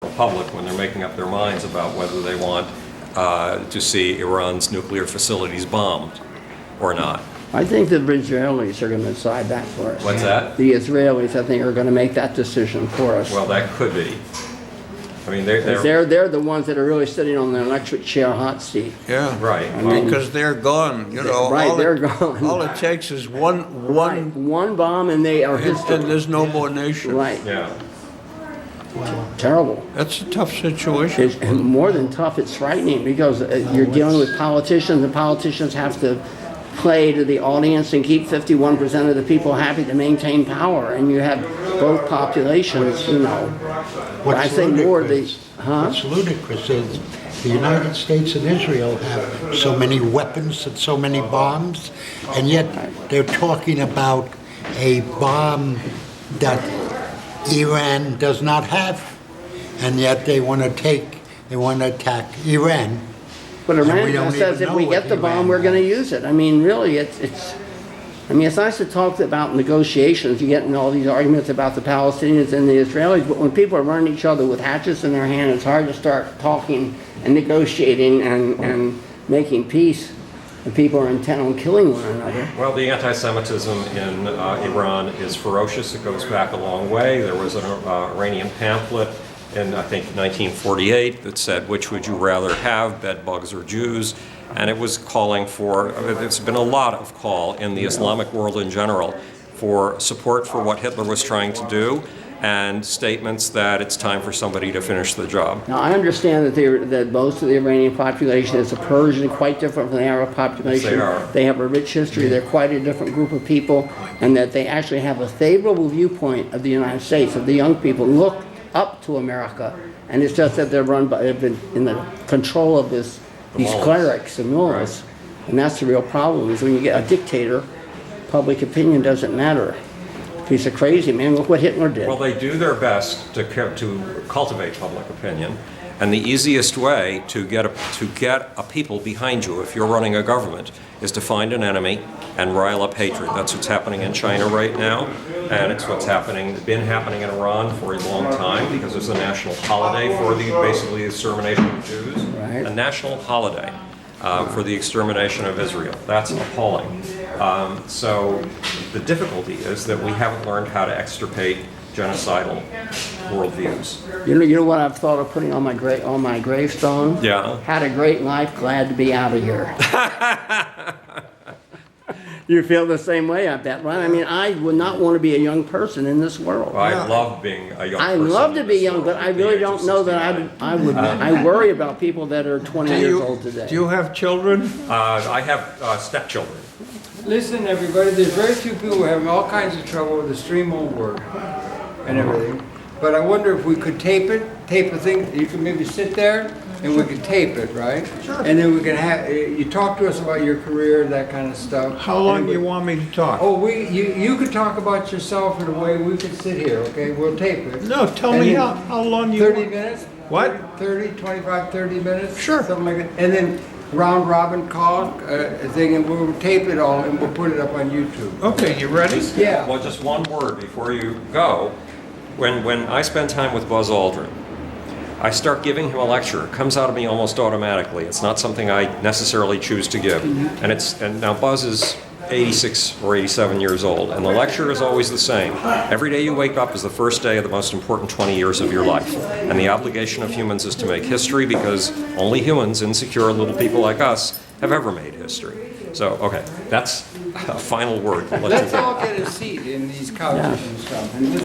public when they're making up their minds about whether they want to see Iran's nuclear facilities bombed or not. I think the Israelis are going to decide that for us. What's that? The Israelis, I think, are going to make that decision for us. Well, that could be. I mean, They're the ones that are really sitting on the electric chair hot seat. Yeah. right. Because they're gone, you know. Right, they're gone. All it takes is one, One bomb and they are and history. there's no more nation. Right. Yeah. Terrible. That's a tough situation. It's and more than tough, it's frightening because you're dealing with politicians, and politicians have to play to the audience and keep 51% of the people happy to maintain power, and you have both populations, you know. I think more the, What's ludicrous is the United States and Israel have so many weapons and so many bombs, and yet they're talking about a bomb that Iran does not have, and yet they want to attack Iran. But And we Iran don't says even if we know get what the bomb, Iran we're going to use it. I mean, really, it's nice to talk about negotiations. You get in all these arguments about the Palestinians and the Israelis, but when people are running each other with hatchets in their hand, it's hard to start talking and negotiating and making peace. And people are intent on killing one another. Well, the anti-Semitism in Iran is ferocious. It goes back a long way. There was an Iranian pamphlet in, I think, 1948 that said, which would you rather have, bed bugs or Jews? And it was calling for, there's been a lot of call in the Islamic world in general for support for what Hitler was trying to do, and statements that it's time for somebody to finish the job. Now, I understand that most of the Iranian population is a Persian, quite different from the Arab population. Yes, they are. They have a rich history. They're quite a different group of people, and that they actually have a favorable viewpoint of the United States, of the young people look up to America. And it's just that they've been in the control of these mullahs. clerics, the mullahs. And that's the real problem, is when you get a dictator, public opinion doesn't matter. Piece of crazy, man. Look what Hitler did. Well, they do their best to cultivate public opinion, and the easiest way to get a people behind you if you're running a government is to find an enemy and rile up hatred. That's what's happening in China right now, and it's what's been happening in Iran for a long time, because there's a national holiday for basically the extermination of Jews, Right. a national holiday for the extermination of Israel. That's appalling. So the difficulty is that we haven't learned how to extirpate genocidal worldviews. You know what I've thought of putting on my gravestone? Yeah. Had a great life, glad to be out of here. You feel the same way, I bet, right? I mean, I would not want to be a young person in this world. I love being a young I person. love to in be this young, world but I at the really age of don't know that 69. I would. I worry about people that are 20 years old today. Do you have children? I have stepchildren. Listen, everybody, there's very few people who are having all kinds of trouble with the stream won't work and everything. But I wonder if we could tape a thing. You can maybe sit there and we could tape it, right? Sure. And then we can have, you talk to us about your career, that kind of stuff. How long do you want me to talk? Oh, you could talk about yourself in a way we could sit here, okay? We'll tape it. No, tell And me then how long you 30 want. minutes? What? 30, 25, 30 minutes? Sure. Something like that. And then round robin call thing, and we'll tape it all and we'll put it up on YouTube. Okay, you ready? Yeah. Well, just one word before you go. When I spend time with Buzz Aldrin, I start giving him a lecture. It comes out of me almost automatically. It's not something I necessarily choose to give. And now Buzz is 86 or 87 years old, and the lecture is always the same. Every day you wake up is the first day of the most important 20 years of your life. And the obligation of humans is to make history, because only humans, insecure little people like us, have ever made history. So, okay, that's a final word. I'll let you Let's go. all get a seat in these couches and stuff.